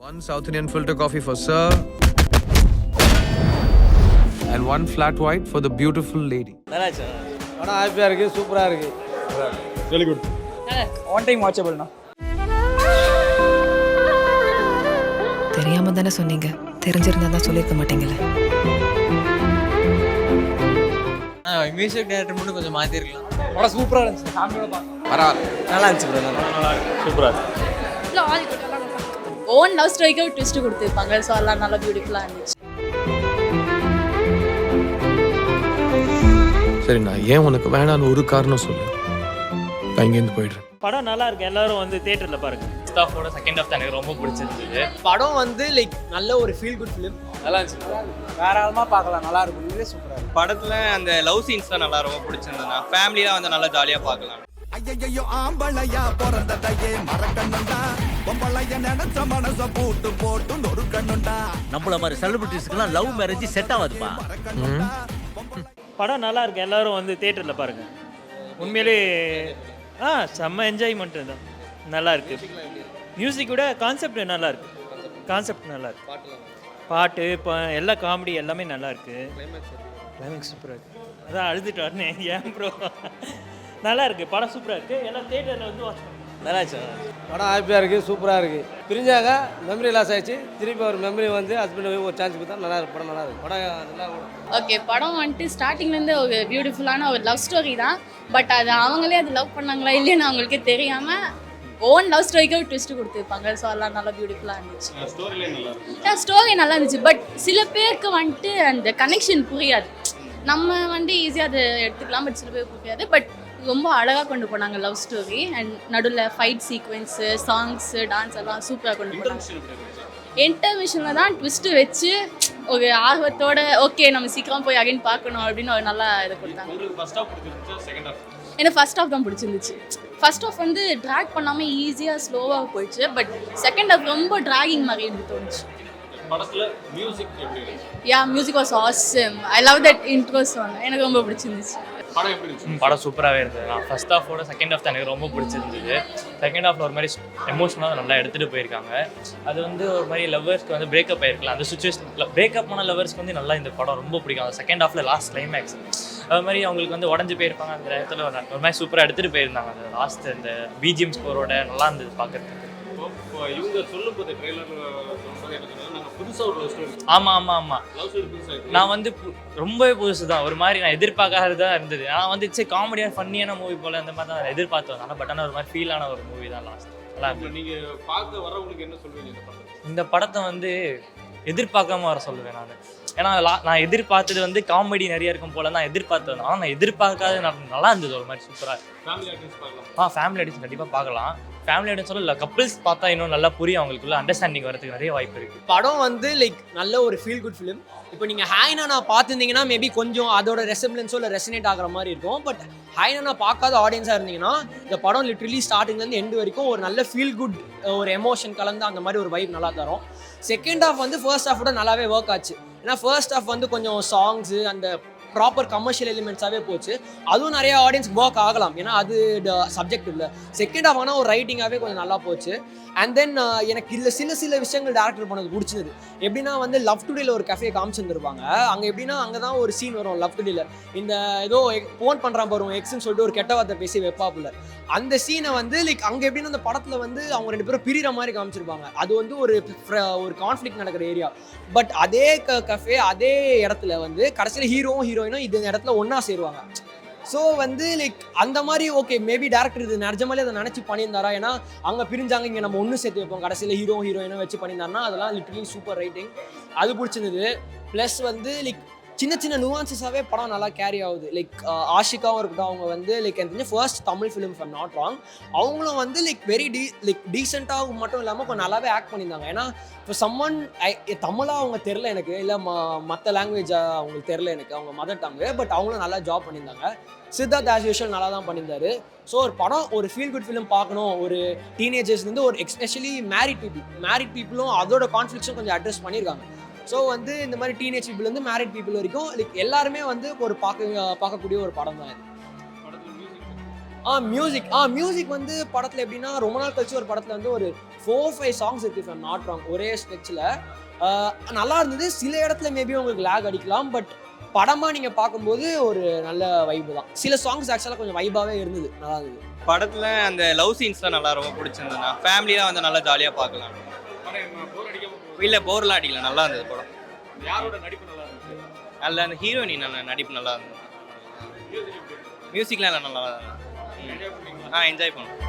One South Indian filter coffee for sir. And one flat white for the beautiful lady. படம் ஹாப்பியாக இருக்குது, சூப்பராக இருக்குது. Very good. ஒன் டைம் வாட்சபிள்ண்ணா. தெரியாம தானே சொன்னீங்க, தெரிஞ்சிருந்தா தான் சொல்லியிருக்க மாட்டீங்களே. மியூசிக் டைரக்டர் மட்டும் கொஞ்சம் மாற்றிருக்கலாம். படம் சூப்பராக இருந்துச்சு, ஃபேமிலியோட பார்க்கலாம். பரவாயில்ல. நல்லா இருந்துச்சு ப்ரோ, நல்லா சூப்பராக ஓன் லவ் ஸ்டோரிக்கு ஒரு ட்விஸ்ட் கொடுத்துருப்பாங்க. ஸோ எல்லாம் நல்லா பியூட்டிஃபுல்லாக இருந்துச்சு. சரி, நான் ஏன் உனக்கு வேணான்னு ஒரு காரணம் சொல்லு. நான் இங்கேருந்து போயிடுறேன். படம் நல்லா இருக்கு, எல்லாரும் வந்து தியேட்டர்ல பாருங்க. ஃபர்ஸ்ட் ஹாஃபோட செகண்ட் ஹாஃப் எனக்கு ரொம்ப பிடிச்சிருந்தது. படம் வந்து லைக் நல்ல ஒரு ஃபீல் குட் ஃபிலிம். நல்லா இருந்துச்சு, தாராளமாக பார்க்கலாம், நல்லா இருக்கும். இதுவே சூப்பராக இருக்குது. படத்துல அந்த லவ் சீன்ஸ் தான் நல்லா ரொம்ப பிடிச்சிருந்ததுண்ணா. ஃபேமிலியா வந்து நல்லா ஜாலியா பார்க்கலாம். ஐயையோ ஆம்பளையா பிறந்ததையே மறக்கணுண்டா, பொம்பளைய நினைச்ச மனச போட்டு போட்டு நொறுக்கணுண்டா. நம்மள மாதிரி செலிபிரிட்டிஸ்க்குலாம் லவ் மேரேஜ் செட் ஆகாதுப்பா. படம் நல்லா இருக்கு, எல்லாரும் வந்து தியேட்டர்ல பாருங்க. உண்மையிலே செம்ம என்ஜாய்மெண்ட் தான், நல்லா இருக்கு. மியூசிக் விட கான்செப்ட் நல்லா இருக்கு. கான்செப்ட் நல்லா இருக்கு. பாட்டு இப்போ எல்லா காமெடி எல்லாமே நல்லா இருக்கு. கிளைமேக்ஸ் சூப்பராக இருக்கு. அதான் அழுதுட்டு வரேன் ஏன் ப்ரோ. நல்லா இருக்கு, படம் சூப்பராக இருக்கு. எல்லாம் தியேட்டரில் வந்து வாட்ச் பண்ணுங்க. நல்லா இருந்துச்சு. படம் ஹாப்பியாக இருக்குது, சூப்பராக இருக்குது. பிரிஞ்சாங்க, மெமரி லாஸ் ஆயிடுச்சு, திருப்பி ஒரு மெமரி வந்து ஹஸ்பண்ட் ஒரு சான்ஸ் கொடுத்தா நல்லா இருக்கு. படம் நல்லா இருக்கு, படம் நல்லா ஓடும். ஓகே, படம் வந்துட்டு ஸ்டார்டிங்லேருந்து ஒரு பியூட்டிஃபுல்லான ஒரு லவ் ஸ்டோரி தான். பட் அது அவங்களே அது லவ் பண்ணாங்களா இல்லைன்னு அவங்களுக்கே தெரியாமல் ஓன் லவ் ஸ்டோரிக்கு ஒரு ட்விஸ்ட் கொடுத்துருப்பாங்க. ஸோ எல்லாம் நல்லா பியூட்டிஃபுல்லாக இருந்துச்சு. ஸ்டோரி நல்லா இருந்துச்சு. பட் சில பேருக்கு வந்துட்டு அந்த கனெக்ஷன் புரியாது. நம்ம வந்து ஈஸியாக அதை எடுத்துக்கலாம், பட் சில பேருக்கு புரியாது. பட் ரொம்ப அழகாக கொண்டு போனாங்க லவ் ஸ்டோரி. அண்ட் நடுவில் ஃபைட் சீக்வென்ஸு, சாங்ஸு, டான்ஸ் எல்லாம் சூப்பராக கொண்டு போனாங்க. இன்டர்மிஷனில் தான் ட்விஸ்ட்டு வச்சு ஒரு ஆர்வத்தோட ஓகே நம்ம சீக்கிரம் போய் அகைன் பார்க்கணும் அப்படின்னு ஒரு நல்லா இதை கொடுத்தாங்க. எனக்கு ஃபர்ஸ்ட் ஹாஃப் தான் பிடிச்சிருந்துச்சு. ஃபர்ஸ்ட் ஹாஃப் வந்து ட்ராக் பண்ணாமல் ஈஸியாக ஸ்லோவாக போயிடுச்சு. பட் செகண்ட் ஹாஃப் ரொம்ப ட்ராகிங் மாதிரி எனக்கு தோணுச்சு. Music was awesome. I love that intro song, எனக்கு ரொம்ப பிடிச்சிருந்துச்சு. படம் சூப்பராகவே இருந்தது. நான் ஃபர்ஸ்ட் ஹாஃபோட செகண்ட் ஹாஃப் தான் எனக்கு ரொம்ப பிடிச்சிருந்தது. செகண்ட் ஹாஃபில் ஒரு மாதிரி எமோஷனலாக நல்லா எடுத்துகிட்டு போயிருக்காங்க. அது வந்து ஒரு மாதிரி லவ்வர்ஸ்க்கு வந்து பிரேக்கப் ஆயிருக்கலாம். அந்த சுச்சுவேஷன் பிரேக்கப் ஆன லவ்வர்ஸ்க்கு வந்து நல்லா இந்த படம் ரொம்ப பிடிக்கும். அந்த செகண்ட் ஹாஃபில் லாஸ்ட் கிளைமேக்ஸ் அது மாதிரி அவங்களுக்கு வந்து உடஞ்சி போயிருப்பாங்க. அந்த இடத்துல ஒரு மாதிரி சூப்பராக எடுத்துகிட்டு போயிருந்தாங்க. அந்த லாஸ்ட் அந்த பிஜிஎம் ஸ்கோரோட நல்லா இருந்தது பார்க்குறதுக்கு. இவங்க சொல்லும்போது ட்ரெய்லர் புதுசாக ஒரு லவ் ஸ்டோரி. ஆமாம், நான் வந்து ரொம்பவே புதுசு தான். ஒரு மாதிரி நான் எதிர்பார்க்காததான் இருந்தது. நான் வந்து சரி காமெடியாக ஃபன்னியான மூவி போல் அந்த மாதிரி தான் எதிர்பார்த்தேன். ஆனால் பட் ஆனால் ஒரு மாதிரி ஃபீலான ஒரு மூவி தான் லாஸ்ட். நல்லா இருந்தது. நீங்கள் பார்க்க வரவங்களுக்கு என்ன சொல்லுவீங்க இந்த படத்தை வந்து எதிர்பார்க்காம வர சொல்லுவேன் நான். ஏன்னா நான் எதிர்பார்த்தது வந்து காமெடி நிறைய இருக்கும் போல தான் எதிர்பார்த்தது. ஆனால் நான் எதிர்பார்க்காத நல்லா இருந்தது. ஒரு மாதிரி சூப்பராக. ஃபேமிலி ஆடியன்ஸ் பார்க்கலாம். ஃபேமிலி ஆடியன்ஸ் கண்டிப்பாக பார்க்கலாம். ஃபேமிலி ஆடியன்ஸ் சொல்ல இல்லை, கப்பிள்ஸ் பார்த்தா இன்னும் நல்லா புரியும், அவங்களுக்குள்ள அண்டர்ஸ்டாண்டிங் வரதுக்கு நிறைய வாய்ப்பு இருக்குது. படம் வந்து லைக் நல்ல ஒரு ஃபீல் குட் ஃபிலிம். இப்போ நீங்கள் ஹைனானா பார்த்துருந்தீங்கன்னா மேபி கொஞ்சம் அதோட ரெசம்பிளன்ஸோ இல்லை ரெசனேட் ஆகிற மாதிரி இருக்கும். பட் ஹைனானா பார்க்காத ஆடியன்ஸாக இருந்தீங்கன்னா இந்த படம் லிட்ரலி ஸ்டார்டிங்லேருந்து எண்டு வரைக்கும் ஒரு நல்ல ஃபீல் குட் ஒரு எமோஷன் கலந்து அந்த மாதிரி ஒரு வைப் நல்லா தரும். செகண்ட் ஹாஃப் வந்து ஃபர்ஸ்ட் ஹாஃபோட நல்லாவே ஒர்க் ஆச்சு. ஏன்னா ஃபர்ஸ்ட் ஹாஃப் வந்து கொஞ்சம் சாங்ஸு அந்த ப்ராப்பர் கமர்ஷியல் எலிமெண்ட்ஸாகவே போச்சு. அதுவும் நிறைய ஆடியன்ஸ் ஒர்க் ஆகலாம், ஏன்னா அது சப்ஜெக்ட் இல்லை. செகண்ட் ஹாஃப் ஆனால் ஒரு ரைட்டிங்காகவே கொஞ்சம் நல்லா போச்சு. அண்ட் தென் எனக்கு இதில் சில விஷயங்கள் டேரக்டர் பண்ணது பிடிச்சிருது. எப்படின்னா வந்து லவ் டுடேல ஒரு கஃபே காமிச்சிருந்துருப்பாங்க. அங்கே எப்படின்னா அங்கே தான் ஒரு சீன் வரும் லவ் டுடேல. இந்த ஏதோ ஃபோன் பண்ணுறான் பாருவோம் எக்ஸ்ன்னு சொல்லிட்டு ஒரு கெட்ட வார்த்தை பேசி வைப்பாப்புல. அந்த சீனை வந்து லைக் அங்கே எப்படின்னா அந்த படத்தில் வந்து அவங்க ரெண்டு பேரும் பிரிகிற மாதிரி காமிச்சிருப்பாங்க. அது வந்து ஒரு கான்ஃப்ளிக்ட் நடக்கிற ஏரியா. பட் அதே கஃபே அதே இடத்துல வந்து கடைசியில் ஹீரோவும் ஹீரோயினும் இந்த இடத்துல ஒன்றா சேருவாங்க. ஸோ வந்து லைக் அந்த மாதிரி ஓகே மேபி டேரக்டர் இது நிஜமாலே அதை நினச்சி பண்ணியிருந்தாரா. ஏன்னா அங்கே பிரிஞ்சாங்க, இங்கே நம்ம ஒன்று சேர்த்து வைப்போம், கடைசியில் ஹீரோ ஹீரோயினை வச்சு பண்ணியிருந்தாருன்னா அதெல்லாம் லிட்டரலி சூப்பர் ரைட்டிங். அது பிடிச்சிருந்தது. ப்ளஸ் வந்து லைக் சின்ன நுவான்சஸாகவே படம் நல்லா கேரி ஆகுது. லைக் ஆஷிகாவும் இருக்கட்டும், அவங்க வந்து லைக் எனக்கு தெரிஞ்ச first Tamil film from not wrong. அவங்களும் வந்து லைக் வெரி டீசெண்டாக மட்டும் இல்லாமல் கொஞ்சம் நல்லாவே ஆக்ட் பண்ணியிருந்தாங்க. ஏன்னா இப்போ சம்மன் தமிழாக அவங்க தெரில எனக்கு, இல்லை மற்ற லாங்குவேஜாக அவங்களுக்கு தெரில எனக்கு, அவங்க மதர் டங்கு. பட் அவங்களும் நல்லா ஜாப் பண்ணியிருந்தாங்க. சித்தார்த் ஆஸ் யூஷுவல் நல்லா தான் பண்ணியிருந்தாரு. ஸோ ஒரு படம் ஒரு ஃபீல் குட் ஃபிலிம் பார்க்கணும், ஒரு டீனேஜர்ஸ்லேருந்து ஒரு எஸ்பெஷலி மேரிட் பீப்புளும் அதோட கான்ஃப்ளிக்ஸும் கொஞ்சம் அட்ரஸ் பண்ணியிருக்காங்க. ஸோ வந்து இந்த மாதிரி டீனேஜ் பீப்புள் மேரிட் பீப்புள் வரைக்கும் லைக் எல்லாருமே வந்து ஒரு பார்க்கக்கூடிய ஒரு படம் தான் இது. மியூசிக் வந்து படத்தில் எப்படின்னா ரொம்ப நாள் கழிச்சு ஒரு படத்தில் வந்து ஒரு 4-5 சாங்ஸ் இருக்குது ஃப்ரம் நாட் ராங் ஒரே ஸ்ட்ரெச்சில் நல்லா இருந்தது. சில இடத்துல மேபி உங்களுக்கு லேக் அடிக்கலாம், பட் படமாக நீங்கள் பார்க்கும்போது ஒரு நல்ல வைப்பு தான். சில சாங்ஸ் ஆக்சுவலாக கொஞ்சம் வைப்பாகவே இருந்தது, நல்லா இருந்தது. படத்தில் அந்த லவ் சீன்ஸ்லாம் நல்லா ரொம்ப பிடிச்சிருந்ததுண்ணா. ஃபேமிலியாக வந்து நல்லா ஜாலியாக பார்க்கலாம். போர் அடிக்காம இல்லை போர்லாம் அடிக்கல, நல்லா இருந்தது படம். யாரோட நடிப்பு நல்லா இருந்துச்சு? அதில் அந்த ஹீரோயினி நடிப்பு நல்லா இருந்தது. மியூசிக்லாம் நல்லா இருந்தது. என்ஜாய் பண்ணோம்.